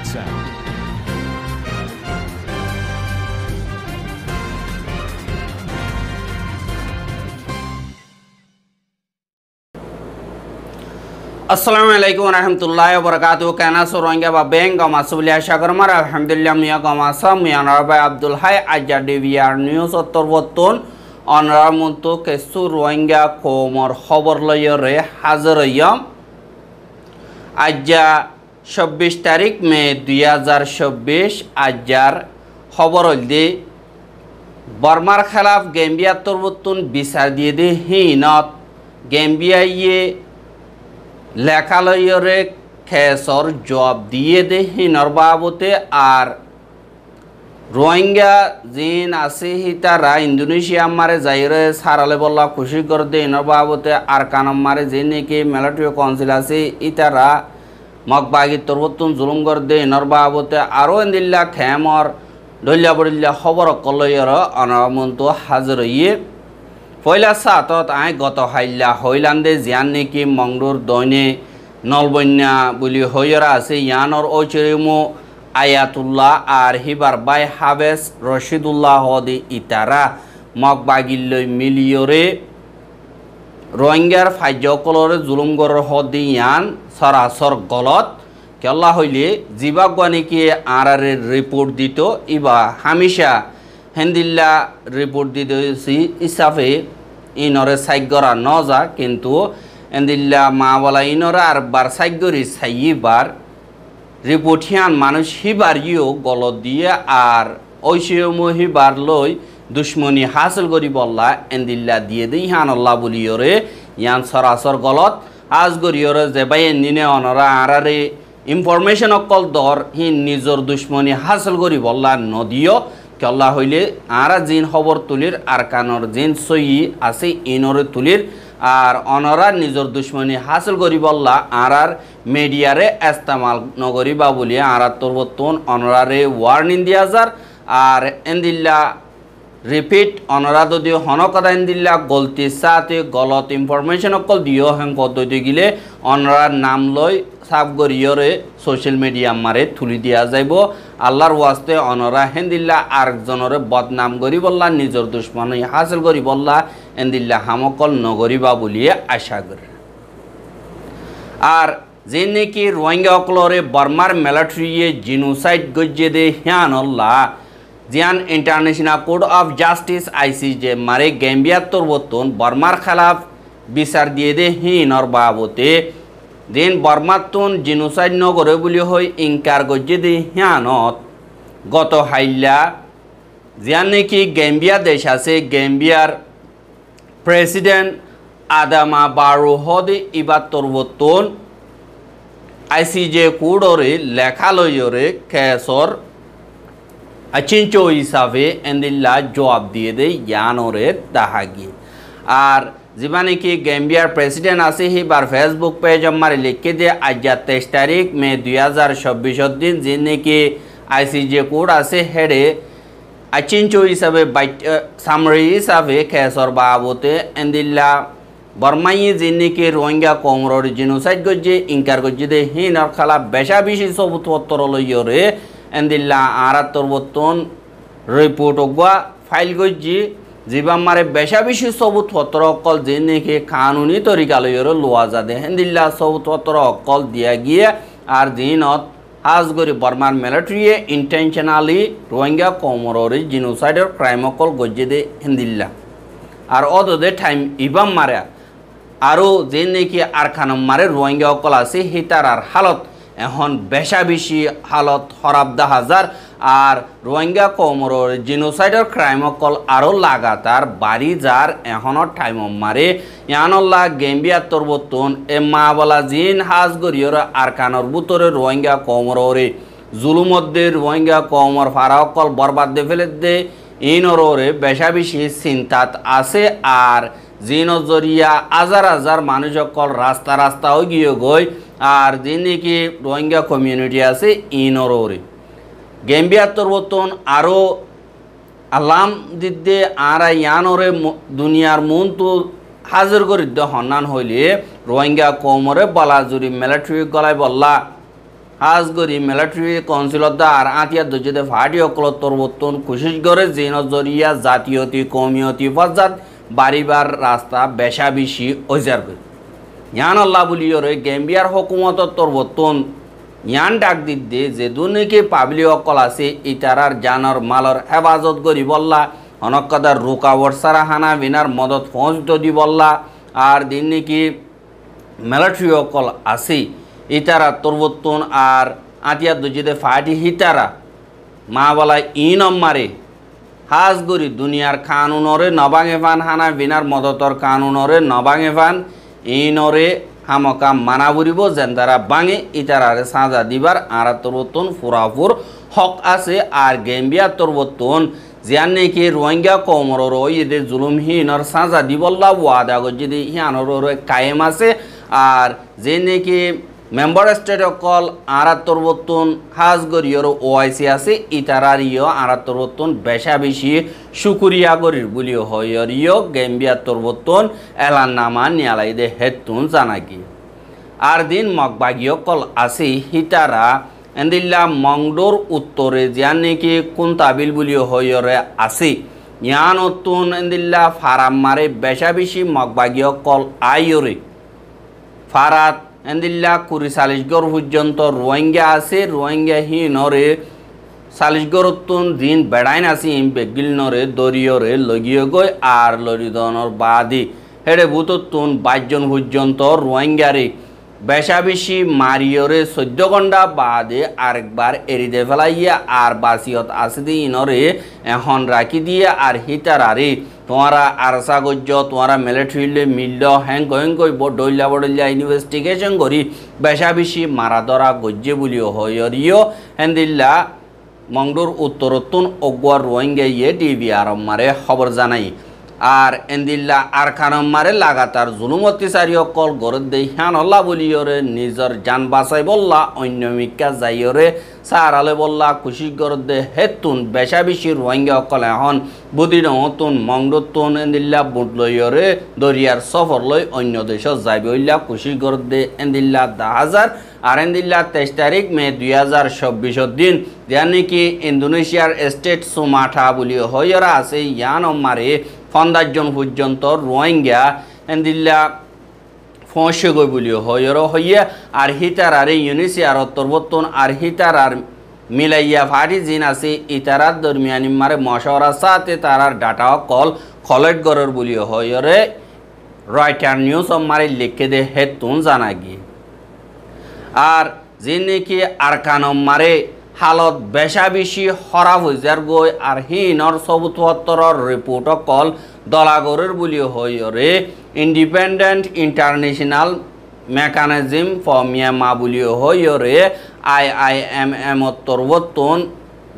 sound. Assalamualaikum warahmatullahi wabarakatuh. Kana surangga ba beng gama subli asyakar mar alhamdulillah miya gama sam miya narba Abdul Hai aja DVR news ottorbotton onra muntu kesu rohingya komor খবর লয়রে হাজির হইয়াম আজ্জা 26 তারিখ মে 2024 আজ্জার খবর হইলে বর্মার খেলাফ গেম্বিয়া তরবতুন বিচার দিয়ে দে হিনত গেম্বিয়ায়ে লেখালয়রে খেসর জবাব দিয়ে দে হিনর বাবতে আর রোহিঙ্গা জিন আছে হিতারা ইন্দোনেশিয়া মারে যাইরে সারালে বল্লা খুশি করে দে হিনর বাবতে আর কানম মারে যে নাকি মিলিটারি কাউন্সিল আছে ইতারা মগবাগি তরবতুন জুলুম করে দে হিনর বাবতে আরো এন্দিল্লা খেমর দলিয়া বড়িল্লা খবর কলয়র অনমন্ত হাজির হইয়ে পয়লা সাতত আই গত হাইল্লা হইলান্দে জিয়ান নাকি মংডুর দৈনে নলবন্যা বলি হইরা আছে ইয়ানর ঐচরিমু আয়াতুল্লাহ আর হিবার বাই হাবেস রশিদুল্লাহ হদি ইতারা মগবাগিল্লই মিলিয়রে রোহিঙ্গার ফাজ্যকলরে জুলুমগর হদি ইয়ান সরাসর গলত কেল্লা হইলে জিবাগানিকে আরারে রিপোর্ট দিত ইবা হামিশা হেন্দিল্লা রিপোর্ট দিতেছি ইসাফে ইনরে সাইগরা নজা কিন্তু এন্দিল্লা মা বলা ইনরে আর বার সাইগরি সাইবার রিপোর্ট হিয়ান মানুষ হিবার ইও গলত দিয়ে আর ঐশিয়ম হিবার লই দুশ্মনী হাসিল করি বললা এন্দিল্লা দিয়ে দিই হান আল্লাহ বলিওরে ইয়ান সরাসর গলত আজ গরিয়রে যে বাই এন্দিনে অনরা আরারে ইনফরমেশন অকল দর হিন নিজর দুশ্মনী হাসিল করি বললা নদীয় কেল্লা হইলে আরা জিন খবর তুলির আর কানর জিন সই আছে ইনরে তুলির আর অনরা নিজর দুশ্মনী হাসিল করি বললা আর মিডিয়ারে ইস্তেমাল নগরিবা বলি আর তরবতন অনরারে ওয়ার্নিং দিয়া যার আর এন্দিল্লা রিপিট অনরা যদি হনকদা এন্দিল্লা গলতি সাথে গলত ইনফরমেশন অকল দিও হেন পদ্ধতি গিলে অনরার নাম লই সাফ গরিয়রে সোশ্যাল মিডিয়া মারে তুলি দিয়া যাইব আল্লাহর ওয়াস্তে অনরা হেন্দিল্লা আরেকজনরে বদনাম করি বললা নিজর দুশ্মনী হাসিল করি বললা এন্দিল্লা হামকল নগরিবা বলিয়ে আশা করি আর যে নাকি রোহিঙ্গা অকলরে বর্মার মিলিটারিয়ে জিনোসাইড গজ্জে দে হিয়ান আল্লাহ জিয়ান international court of justice ICJ মারে গেম্বিয়া তরবতন বর্মার খেলাফ বিচার দিয়ে দে হিনর বাবতে দিন বর্মাতুন জিনোসাইড নগরে বলি হই ইনকার গজ্জে দে হিয়ানত গত হাইল্লা জিয়ান নাকি গেম্বিয়া দেশ আছে গেম্বিয়ার প্রেসিডেন্ট আদামা বারো হদে ইবার তরবতন ICJ কোর্টরে লেখালয়রে কেসর আচিনচো হিসাবে এন্দিল্লা জবাব দিয়ে দেয় ইয়ানরে দাহাগি আর যেবানে কি গেম্বিয়ার প্রেসিডেন্ট আছে হিবার ফেসবুক পেজ আমার লিখে দিয়ে আজ 23 তারিখ মে 2024 দিন যে নাকি ICJ কোর্ট আছে হেডে আচিনচো হিসাবে সামরি হিসাবে কেসর বাবতে এন্দিল্লা বর্মাই যে নাকি রোহিঙ্গা কমরর জিনোসাইড গজ্জে ইনকার গজ্জে দে হিনর খালা বেশা বেশি সবুত পত্র লইয়রে এন্দিল্লা আরাত্তর বর্তন রিপোর্ট ওগুয়া ফাইল গজ্জি জীবাম মারে বেশা বেশি সবুত পত্র অকল যে নাকি কানুনি তরিকা লইয়রে লোয়া যাদে হেন্দিল্লা সবুত পত্র অকল দিয়া গিয়ে আর দিনত আজগরি বর্মার মিলিটারিয়ে ইন্টেনশনালি রোহিঙ্গা কমররে জিনোসাইডের ক্রাইম অকল গজ্জে দে হেন্দিল্লা আর অদে টাইম ইবাম মারে আরও যে নাকি আর খানম মারে রোহিঙ্গা অকল আছে হিতার আর হালত এখন বেশা বেশি হালত হরাবদা হাজার আর রোহিঙ্গা কমরর জিনোসাইডের ক্রাইম অকল আরও লাগাতার বাড়ি যার এখনও টাইম মারে ইয়ানল্লা গেম্বিয়া তরবতন এ মা বলা জিন হাজ গরিয়র আর কানর বুতরে রোহিঙ্গা কমররে জুলুমদ্দে রোহিঙ্গা কমর ফারা অকল বরবাদ দে ফেলে দে ইনরে বেশা বেশি চিন্তাত আছে আর জিন জরিয়া হাজার হাজার মানুষ অকল রাস্তা রাস্তা হয়ে গিয়ে গই আর যে নাকি রোহিঙ্গা কমিউনিটি আছে ইনরে গেম্বিয়া তরবতন আরও আলাম দিদ্দে আর ইয়ানরে দুনিয়ার মন তো হাজির করে হন্নান হইলে রোহিঙ্গা কমরে বালাজুরি মিলিটারি গলায় বললা হাজগরি মিলিটারি কাউন্সিলত আর আতিয়া দজেদে ফাটি অকলত তরবতন কোশিশ করে যে নজরিয়া জাতীয়তি কমিয়তি পর্যাত বাড়িবার রাস্তা বেশা বেশি ওজার করে ইয়ান আল্লাহ বলিয়রে গেম্বিয়ার হকুমত তরবতন ইয়ান ডাক দিতে যে দুনিকে পাবলি অকল আছে ইতারার জানর মালর হেফাজত করি বললা অনকদার রুকাওয়াট সারা হানা বিনার মদত পৌঁছত দি বললা আর দিন নাকি মিলিটারি অকল আছে ইতারা তরবতন আর আতিয়া দজিদে ফাটি হিতারা মা বলা ইনম মারে হাজগরি দুনিয়ার কানুনরে নবাঙে ফান হানা বিনার মদতর কানুনরে নবাঙে ফান ইনরে হামকা মানা বুড়িব যেন তারা বাঙে ইতারারে সাজা দিবার আর তরবতন ফুরাফুর হক আছে আর গেম্বিয়া তরবতন জিয়ান নাকি রোহিঙ্গা কমরর ইদে জুলুমহীনর সাজা দিবল্লা ওয়াদা গজিদি হিয়ানর কায়েম আছে আর যে নাকি মেম্বার স্টেট অকল আরাত্তর বত্তন হাজগরিয়র ওআইসি আছে ইতারারিও আরাত্তর বত্তন বেশা বেশি শুকুরিয়া গরির বলিও হয়রিও গেম্বিয়াত্তর বত্তন এলান নামা নিয়ালাইদে হেতুন জানাকি আর দিন মগবাগীয় কল আছে হিতারা এন্দিল্লা মংডোর উত্তরে জিয়ান নাকি কুন্তাবিল বলিও হয়রে আছে ইয়ান অতুন এন্দিল্লা ফারাম মারে বেশা বেশি মগবাগীয় কল আইরে ফারাত এন্দিল্লা কুড়ি সালিশগড় পর্যন্ত রোহিঙ্গা আছে রোহিঙ্গা হিনরে সালিশগড়তুন দিন বেড়াইন আছে বেগিল নরে দরিয়রে লগিয়ে গই আর লরিদনর বাদি হেডে বুততুন 22 জন পর্যন্ত রোহিঙ্গারে বেশা বেশি মারিয়রে 14 ঘন্টা বাদে আরেকবার এরিদে ফেলাইয়া আর বাসিয়ত আছে দি ইনরে এখন রাখি দিয়ে আর হিতারারে তোমারা আরসা গজ্য তোমারা মিলিটারিলে মিলল হ্যাং বডইলা ইনভেস্টিগেশন করি বেশা বেশি মারা ধরা গজ্জে বলিও হয়রিও হেন্দিল্লা মংডুর উত্তরতুন অগুয়ার রোহিঙ্গা ইয়ে টিভি আরম মারে খবর জানাই আর এন্দিল্লা আর খানম মারে লাগাতার জুলুম অত্যাচারী অকল গরদ দেই হানল্লা বলিয়রে নিজর জান বাঁচাই বললা অন্য মিকা যাইয়রে সারালে বললা খুশি গরদ দে হেতুন বেশা বেশি রোহিঙ্গা অকল এখন বুদি নতুন মংডতুন এন্দিল্লা বুট লইয়রে দরিয়ার সফর লই অন্য দেশ যাইবে হইলা খুশি গরদ দে এন্দিল্লা 10,000 আর এন্দিল্লা 23 তারিখ মে 2024 দিন জানি কি ইন্দোনেশিয়ার স্টেট সুমাঠা বলি হইরা আছে ইয়ান মারে 50 জন পর্যন্ত রোহিঙ্গা এন্দিল্লা ফসে গই বলি হইর হইয়া আর হিতারারে ইউনিসিয়ার তরবতন আর হিতারার মিলাইয়া ফাটি জিন আছে ইতারার দরমিয়ানি মারে মশওয়ারা সাথে তারার ডাটা কল কলেক্ট গরর বলি হইরে রয়টার নিউজ মারে লিখে দে হেতুন জানা গিয়ে আর যে নাকি আরকানম মারে হালত বেশা বেশি খরাব হইজার গই আর হিনর সবুতর রিপোর্ট কল দলাগরের বলি হইরে independent international mechanism for Myanmar বলি হইরে IIMM তরবতন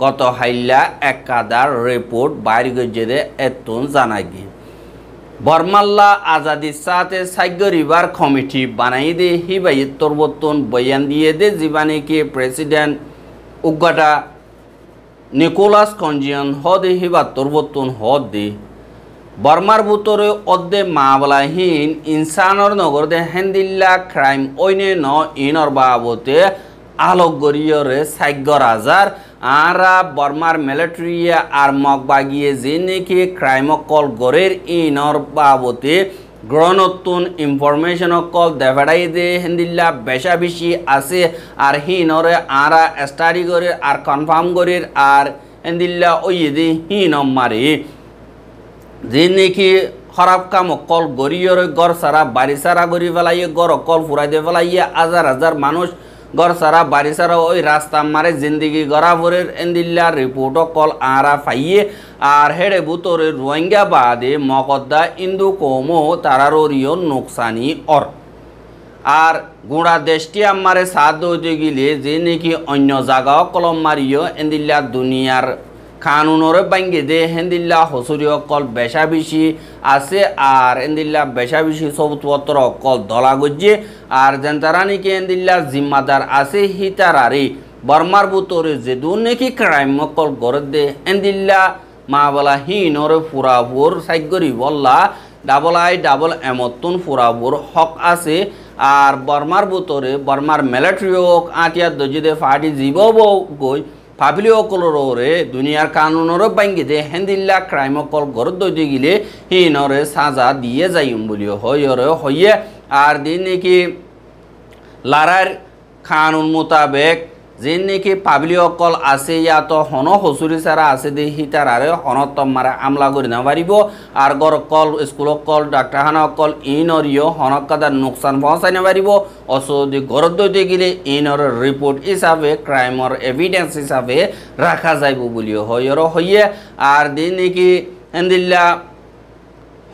গত হাইলা একাদার রিপোর্ট বাইর গজে এতুন জানা গিয়ে বর্মাল্লা আজাদির সাথে সাইগরিবার কমিটি বানাই দে হিবাই তরবতন বয়ান দিয়ে দে জীবানীকে প্রেসিডেন্ট উগাটা নিকোলাস কনজিয়ন হদে হিবা তরবতন হদ দে বর্মার ভিতরে অর্ধে মামলাহীন ইনসানর নগর দে হেন্দিল্লা ক্রাইম ওইনে ন ইনর বাবতে আলোক গরিয়রে 4,000 আরা বর্মার মিলিটারিয়া আর মগবাগিয়ে যে নাকি ক্রাইম কল গরের ইনর বাবতে গ্রহণতুন ইনফরমেশন কল দেখাই দে হেন্দিল্লা বেশা বেশি আছে আর হিনরে আরা স্টাডি করে আর কনফার্ম করে আর হেন্দিল্লা ওই দে হিনম মারে যে নাকি খারাপ কাম কল গরিয়রে গড় সারা বাড়ি সারা গড়ি ফেলাইয়ে গড় কল ফুরাই দিয়ে ফেলাইয়ে হাজার মানুষ গড় সারা বাড়ি সারা ওই রাস্তা মারে জিন্দিগি গড়া ভরের এন্দিল্লা রিপোর্ট কল আরা ফাইয়ে আর হেডে বুতরে রোহিঙ্গা বাদে মকদ্দা ইন্দু কমো তারারিও নোকসানি অর আর গোড়া দেশটি আমারে সাথ দইতে গেলে যে নাকি অন্য জায়গাও কলম মারিও এন্দিল্লা দুনিয়ার কানুনরে বাঙ্গে দে হেন্দিল্লা হসুরিও কল বেশা বেশি আছে আর এন্দিল্লা বেশা বেশি সবুতপত্র কল দলা গজ্জে আর যেন্তারা নাকি এন্দিল্লা জিম্মাদার আছে হিতারারে বর্মার বুতরে যে দু নাকি ক্রাইম কল গড়ে দে এন্দিল্লা মা বলা হিনরে ফুরাবুর সাইগরি বললা ডাবল এমতুন ফুরাবুর হক আছে আর বর্মার বুতরে বর্মার মিলিটারি হোক আতিয়ার দজিদে ফাটি জীব গই ভাবিলি অকলরে দুনিয়ার কানুনর বাঙ্গি দে হেন্দিল্লা ক্রাইম অকল গরত দইতে গিলে হিনরে সাজা দিয়ে যাইম বলিও হইরে হইয়ে আর দিন নাকি লারার কানুন মোতাবেক যে নাকি পাবলি অকল আছে ইয়াত হন হসুরি সারা আছে দে হিতারারে হনত মারে আমলা করি না পারিব আর গর কল স্কুল কল ডাক্তারখানা অকল ইনরিও হনক কাদার নোকসান পৌঁছাই না পারিব অসদি গরত দইতে গেলে ইনর রিপোর্ট হিসাবে ক্রাইমর এভিডেন্স হিসাবে রাখা যাইব বলিও হইর হইয়ে আর দিন নাকি এন্দিল্লা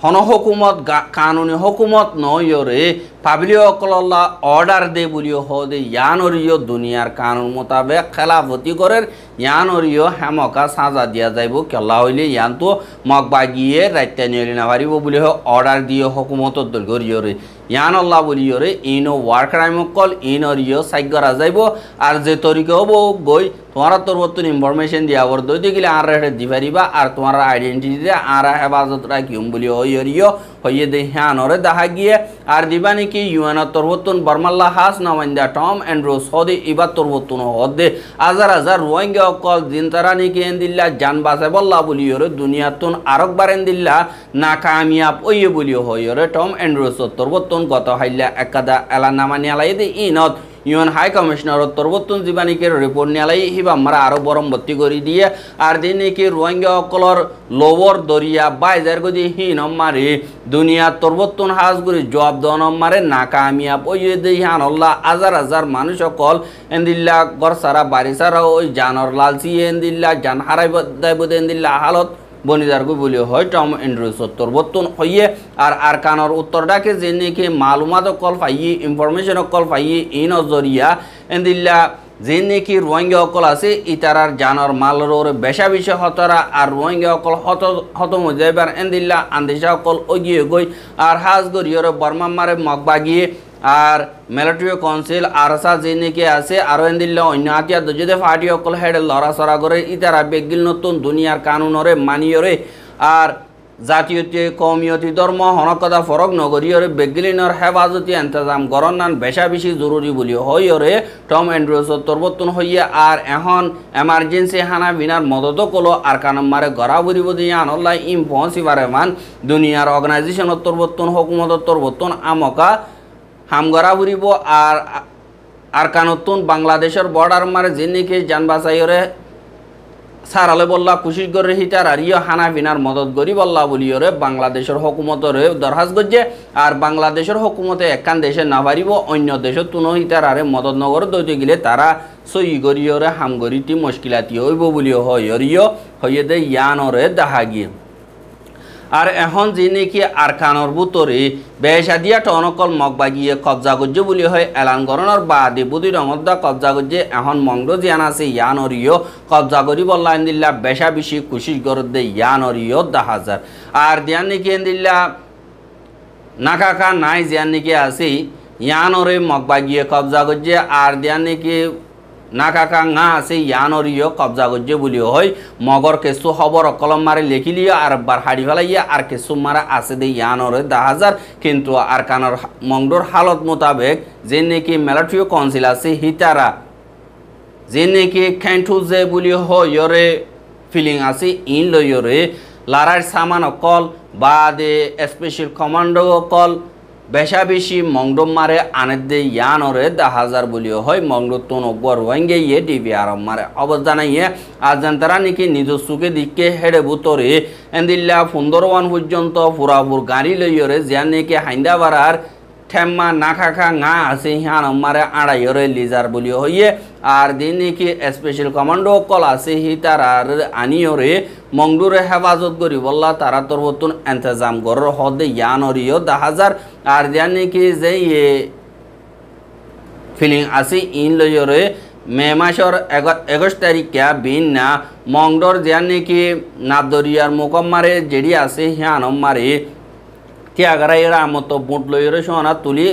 হন হুকুমত কানুনি হুকুমত নয়রে পাবলি অকল্লা অর্ডার দে বলিও হদে ইয়ানরিও দুনিয়ার কানুন মোতাবেক খেলাফতি করের ইয়ানরিও হেমকা সাজা দিয়া যাইব কেলা হইলে ইয়ান তো মগ বাগিয়ে রাইতে নিয়ে না পারিব বলি অর্ডার দিয়ে হুকুমত দলগরিয়রে ইয়ান আল্লাহ বলিয়রে ইনো ওয়ার ক্রাইম কল ইনরিও সাইক করা যাইব আর যে তরিকা হব গই তোমার তোর বর্তন ইনফরমেশন দিয়া বর দইতে গেলে আর রেটে দি পারিবা আর তোমার আইডেন্টিটি আর হেফাজত রাখিম বলি হইয়রিও হইয়ে দে হ্যানরে দেখা গিয়ে আর দিবা নাকি ইউএন তরবতুন বর্মাল্লা হাস নামাইন্দা টম অ্যান্ড্রুস হদে ইবা তরবতুন হদে হাজার হাজার রোহিঙ্গা অকল দিন তারা নাকি এন্দিল্লা জান বাঁচে বল্লা বলিয়রে দুনিয়াতুন আরকবার এন্দিল্লা না কামিয়াব ওইয়ে বলিও হইয়রে টম অ্যান্ড্রুস তরবতুন গত হাইল্লা একাদা এলা নামা নিয়ালাই দে ইনত ইউএন হাই কমিশনার তরবতুন জীবানিকের রিপোর্ট নিয়ালাই হিবা আমরা আরো বরম ভর্তি করে দিয়ে আর দিন নাকি রোহিঙ্গা অকলর লোবর দরিয়া বাইজার গদি হিন মারে দুনিয়া তরবতুন হাজগুড়ি জবাব দন মারে নাকামিয়াব ওই হান আল্লাহ হাজার হাজার মানুষ অকল এন্দিল্লা গর সারা বাড়ি সারা ওই জানর লালচি এন্দিল্লা জান হারাই দাইব এন্দিল্লা হালত বনিদারগু বলি হয় টম অ্যান্ড্রুস তরবতুন হইয়ে আর কানর উত্তরটাকে যে নাকি মালুমাত কল পাইয়ে ইনফরমেশন কল পাইয়ে ইন জরিয়া এন্দিল্লা যে নাকি রোহিঙ্গা অকল আছে ইতারার জানর মালর বেশা বিষয় হতরা আর রোহিঙ্গা অকল হতম যাইবার এন্দিল্লা আন্দিশা অকল ওগিয়ে গই আর হাজ গরিয়র বর্মা মারে মগবাগিয়ে আর মিলিটারি কাউন্সিল আরসা যে নাকি আছে আর এন্দিল্লা অন্য আতিয়া যদি ফাটি অকল হেড লড়াচড়া করে ইতারা বেগিল নতুন দুনিয়ার কানুনরে মানিয়রে আর জাতীয়তি কমিয়তি ধর্ম হনকদা ফরক নগরীয়রে বেগিলিনর হেফাজতি ইন্তজাম গরনান বেশা বেশি জরুরি বলি হইরে টম অ্যান্ড্রুস তরবতুন হইয়া আর এখন এমার্জেন্সি হানা বিনার মদত কলো আর কানমারে গড়া বুড়িব দিয়ে আনল্লাহ ইম্পসিবারে মান দুনিয়ার অর্গানাইজেশন তরবতুন হুকুমত তরবতুন আমকা হামগড়া বুড়িব আর কানতুন বাংলাদেশের বর্ডার মারে জিনিকে যান বাঁচাইরে সারালে বললা কুশিস করে হিতার আর ইয় হানা বিনার মদত করি বললা বলিওরে বাংলাদেশের হুকুমতরে দরখাস্ত করছে আর বাংলাদেশের হুকুমতে একখান দেশে না পারিব অন্য দেশের তুনো হিতার আরে মদত নগর দইতে গেলে তারা সই করিওরে হাম করিটি মুশকিলাতি হইব বলিও হইয় হইয়ে দে ইয়ানরে দেখা গিয়ে আর এখন যে নাকি আর কানর বুতরে বেশা দিয়া টনকল মগবাগিয়ে কবজা করছে বলি হয় এলান গরণর বাদে বুধি রঙদা কবজা করছে এখন মংড জিয়ান আছে ইয়ানরিও কবজা করি বললা এন্দিল্লা বেশা বেশি কুশিস গরত দে ইয়ানরিও 10,000 আর দিয়ান নাকি এন্দিল্লা নাকাকা নাই জিয়ান নাকি আছে ইয়ানরে মগবাগিয়ে কবজা করছে আর দিয়ান নাকি নাকাকা না আছে ইয়ানরিও কবজা করছে বলি হয় মগর কেসু খবর কলম মারে লেখিলিও আর বার হাড়ি ফেলাইয়া আর কেসু মারা আছে দে ইয়ানরে 10,000 কিন্তু আর কানর মংডোর হালত মোতাবেক যে নাকি মিলিটারি কাউন্সিল আছে হিতারা যে নাকি খেন্টু যে বলি হইরে ফিলিং আছে ইন লইরে লারার সামান অকল বা দে স্পেশাল কমান্ডো অকল বেশা বেশি মংডম মারে আনে দে ইয়ানরে 10,000 বলিও হয় মংডতুন অগর ওয়াঙ্গে ইয়ে ডিবি আরম মারে অবদান ইয়ে আজান্তরা নাকি নিজস্বকে দিকে হেডে বুতরে এন্দিল্লা 15 পর্যন্ত পুরাপুর গাড়ি লইরে জিয়ান নাকি হাইন্দাবারার ঠেম্মা নাখাখা না আছে হিয়ান মারে আড়াইরে লিজার বলিও হইয়ে আর দিন নাকি স্পেশাল কমান্ডো কল আছে হি তারা আনিয়রে মংডুরে হেফাজত করি বললা তারা তোর বতুন ইন্তজাম গরর হদে ইয়ানরিও 10,000 আর দিয়ান নাকি যে ফিলিং আছে ইন লইরে মে মাসের 21 তারিখে বিন না মংডর দিয়ান নাকি নাদরিয়ার মুকম্মারে যেডি আছে হিয়ান মারে ত্যাগারা এরা আমত বুট লইরে সোনা তুলি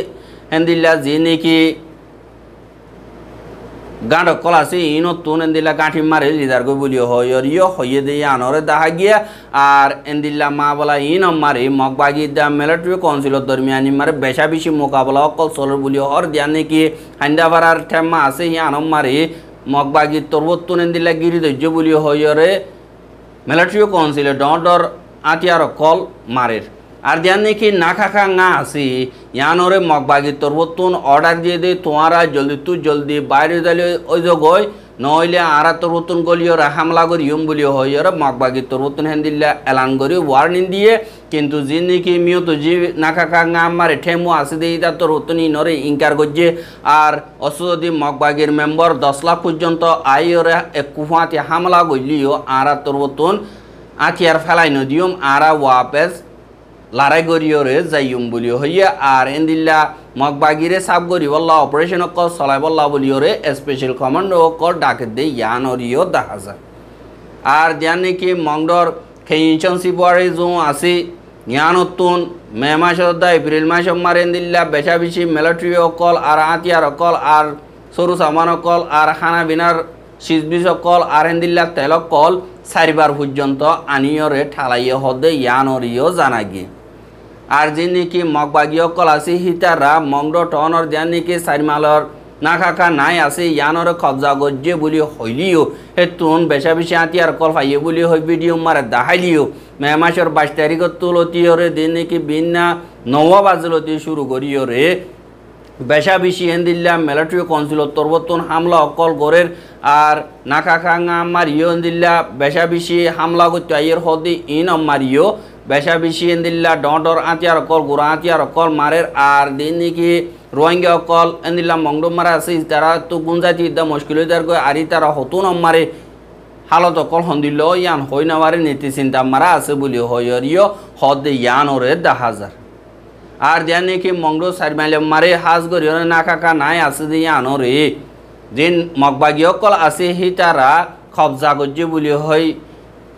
হেন্দিল্লা যে নাকি গাঁট কল আছে ইনতুন এন্দিল্লা গাঁঠি মারে লিদার গো বলিও হইয়রিও হইয়ে দিয়ে আনরে দেখা গিয়া আর এন্দিল্লা মা বলা ইন মারে মগবাগি দা মিলিটারি কাউন্সিলর দরমিয়ানি মারে বেশা বেশি মোকাবলা অকল চলর বলিও হর দিয়া নাকি হাইন্দাভারার ঠেমা আছে ই আনম মারে মগবাগি তরবতুন এন্দিল্লা গিরি ধৈর্য বলিও হইয়রে মিলিটারি কাউন্সিলর ডর আতিয়ার কল মারের আর দিয়ান নাকি না খাখা না আসি ইয়ানরে মগবাগি তরবতুন অর্ডার দিয়ে দে তোমারা জলদি বাইরে দিলে ওই জগয় নইলে আরা তরবতুন গলিও হামলা করিম বলিও হইয়রে মগবাগি তরবতুন হেন্দিল্লা এলান করি ওয়ার্নিং দিয়ে কিন্তু যে নাকি মিয়ত যে না খাখা না মারে ঠেমু আসি দিয়ে তা তরবতুন ইনরে ইনকার করছে আর অসদি মগবাগির মেম্বার 10 লাখ পর্যন্ত আইয়রে এক কুফাতে হামলা করলিও আরা তরবতুন আতিয়ার ফেলাই নদিয়ম আরা ওয়াপেস লড়াই গরিয়রে যাইম বলিও হইয়া আর এন্দিল্লা মগবাগিরে সাব গরি বল্লা অপারেশন কল চলাই বল্লা বলিওরে স্পেশাল কমান্ডো কল ডাকে দে ইয়ানরিও দেখা যায় আর দিয়ান নাকি মংডর খেইনশনশিপ ওয়ারে জো আছে ইয়ানতুন মে মাসত দা এপ্রিল মাস মারে এন্দিল্লা বেশা বেশি মিলিটারি কল আর আতিয়ার কল আর সরু সামান কল আর খানা বিনার সিজবিস কল আর এন্দিল্লা তেল কল 4 বার পর্যন্ত আনিয়রে ঠালাইয়ে হদে ইয়ানরিও জানা গিয়ে আর যে নাকি মগবাগীয় কল আছে হিতারা মংড টনর যে নাকি 4 মালর না খাখা নাই আছে ইয়ানর কবজা গজ্জে বলি হইলিও হেতুন বেশা বেশি আতিয়ার কল পাইয়ে বলি হই ভিডিও মারে দেখাইলিও মে মাসের 22 তারিখত তুলতিয়রে দিন নাকি বিনা 9 বাজলতি শুরু করিয়রে বেশা বেশি এন্দিল্লা মিলিটারি কাউন্সিলর তরবতুন হামলা অকল গরের আর না খাখা না মারিও এন্দিল্লা বেশা বেশি হামলা করতে আইয়ের হদি ইন মারিও বেশা বেশি এন্দিল্লা ডর আতিয়ার কল গোড়া আতিয়ার কল মারের আর দিন নাকি রোহিঙ্গা কল এন্দিল্লা মংড মারা আছে তারা তো গুঞ্জাতি দা মুশকিল হয়ে যার আরি তারা হতুন মারে হালত কল হন্দিল ইয়ান হই না মারে নীতি চিন্তা মারা আছে বলি হইয়রিও হদে ইয়ান ওরে 10,000 আর দিয়ান নাকি মংড 4 মাইলে মারে হাজ গরিও না খাকা নাই আছে দিয়ে আনরে দিন মগবাগীয় কল আছে হি তারা কবজা গজ্জে বলি হই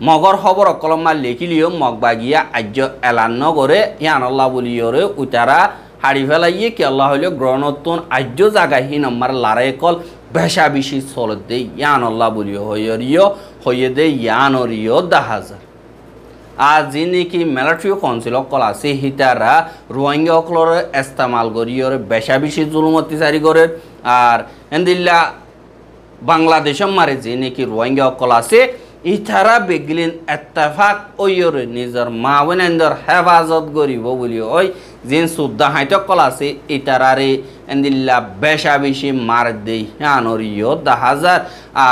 মগর খবর কলমা লেখিলিও মগবাগিয়া আজ্য এলান নগরে ইয়ানল্লাহ বলিওরে উতারা হাড়ি ফেলাইয়ে কি আল্লাহ হইল গ্রহণত্তন আজ্য জায়গায় হি নম্বর লড়াই কল বেশা বেশি চলত দে ইয়ানল্লাহ বলিও হইয়ে দে ইয়ানরিও 10,000 আর যে নাকি মিলিটারি কাউন্সিল কল আছে হিতারা রোহিঙ্গা অকলর ইস্তেমাল করিয়র বেশা বেশি জুলুম অত্যাচারী করে আর এন্দিল্লা বাংলাদেশের মারে যে নাকি রোহিঙ্গা অকল আছে ইতারা বেগলিন এত্তেফাক ওইয়রে নিজের মা বোনেন্দর হেফাজত করিব বলি ওই যে সুদ্ধা হাইটক কল আছে ইতারারে এন্দিল্লা বেশা বেশি মার দেই ইয়ানরিও 10,000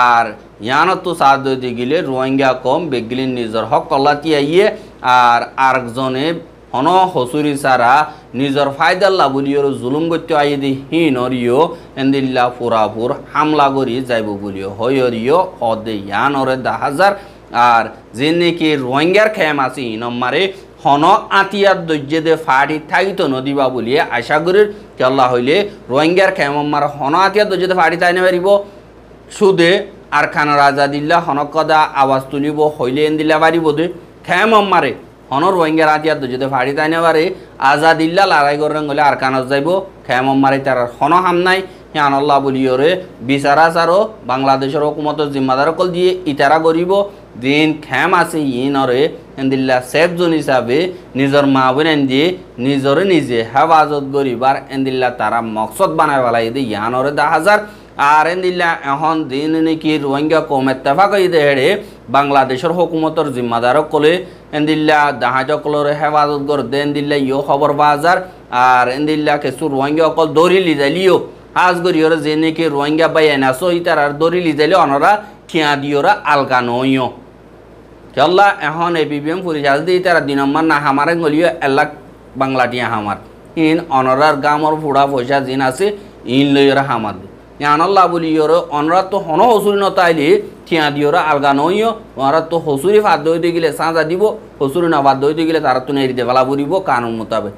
আর ইয়ানত সাদ দি গিলে রোহিঙ্গা কম বেগলিন নিজের হক কলাতি আইয়ে আর আরেকজনে হন হসুরি সারা নিজের ফায়দাল্লা বলিওর জুলুম করতে আইয়ে দি হিনরিও এন্দিল্লা পুরাপুর হামলা করি যাইব বলিও হইয়রিও হদে ইয়ানরে 10,000 আর যে নাকি রোহিঙ্গার খেম আছে ইনমারে হন আতিয়ার দৈর্যে দে ফাটি থাকিত নদীবা বলিয়ে আশা করির আল্লাহ হইলে রোহিঙ্গার খেম মার হন আতিয়ার দৈর্যে দে ফাটি তাই না পারিব সুদে আর খান রাজাদিল্লা হনকদা আওয়াজ তুলিব হইলে এন্দিল্লা পারিব দে খেম মারে হন রোহিঙ্গার আতিয়ার দৈর্যে ফাটি তাই না পারে আজাদিল্লা লড়াই করেন গেলে আর কানত যাইব খেম মারে তার হন হাম নাই আল্লাহ বলিওরে বিচারা সারো বাংলাদেশের হুকুমতের জিম্মাদার কল দিয়ে ইতারা করিব দিন খেম আছে ইনরে এন্দিল্লা সেফ জোন হিসাবে নিজের মা বোন দিয়ে নিজরে নিজে হেফাজত করিবার এন্দিল্লা তারা মকসদ বানায় পেলাই দিয়ে ইয়ানরে 10,000 আর এন্দিল্লা এখন দিন নাকি রোহিঙ্গা কম এত্তেফাক হইতে হেড়ে বাংলাদেশের হুকুমতের জিম্মাদার কলে এন্দিল্লা 10,000 কলরে হেফাজত করে দে এন্দিল্লা ইও খবর বাজার আর এন্দিল্লা কিছু রোহিঙ্গা কল দৌড়ি লিজালিও আজ গরিওরা যে নাকি রোহিঙ্গা বাই এনাসো ইতার আর দৌড়ি লিজালি অনরা ঠিয়া দিওরা আলগা নইও চল্লা এখন এপিবিএম পরিচাল দিয়ে তারা 2 নম্বর না হামারে গলিও 1 লাখ বাংলা টিয়া হামার ইন অনরার গামর ফুড়া পয়সা জিন আছে ইন লইরা হামার ইয়ানল্লাহ বলিওর অনরা তো হন হসুরি নতাইলে ঠিয়া দিওরা আলগা নইও ওরা তো হসুরি ফাদ্য হইতে গেলে সাঁজা দিব হসুরি না বাধ্য হইতে গেলে তারা তো নেড়িতে ফেলা বুড়িব কানুন মোতাবেক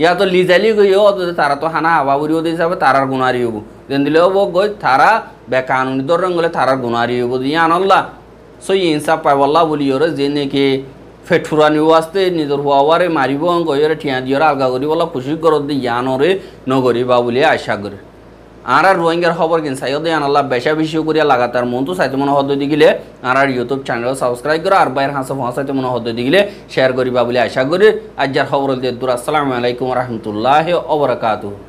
ইয়া তো লিজালি গইও তারা তো হানা হাবা বুড়িও দিয়ে যাবে তারার গুণারি হবো যেন দিলে হবো গই তারা বেকানুনি দরং গেলে তারার গুণারি হবো ইয়ানল্লাহ সই ইনসাফ পাইবল্লা বলিওরে যে নাকি ফেঠুরানি আসতে নিজের হওয়ারে মারিব গইরে ঠিয়া দিওরা আলগা করি বলা খুশি করত দি ইয়ানরে নগরিবা বলে আশা করে আর রোহিঙ্গার খবর কিন সাইও দেন আল্লাহ বেশা বেশি করিয়া লাগাতার মন তো চাইতে মনে হদ্দ দিগিলে আর ইউটিউব চ্যানেল সাবস্ক্রাইব করো আর বাইরের হাসা চাইতে মনে হদ্দ দিগিলে শেয়ার করিবা বলে আশা করি। আজ যার খবর দিয়ে দূর। আসসালামু আলাইকুম রহমতুল্লাহ ওবরাকাতুহু।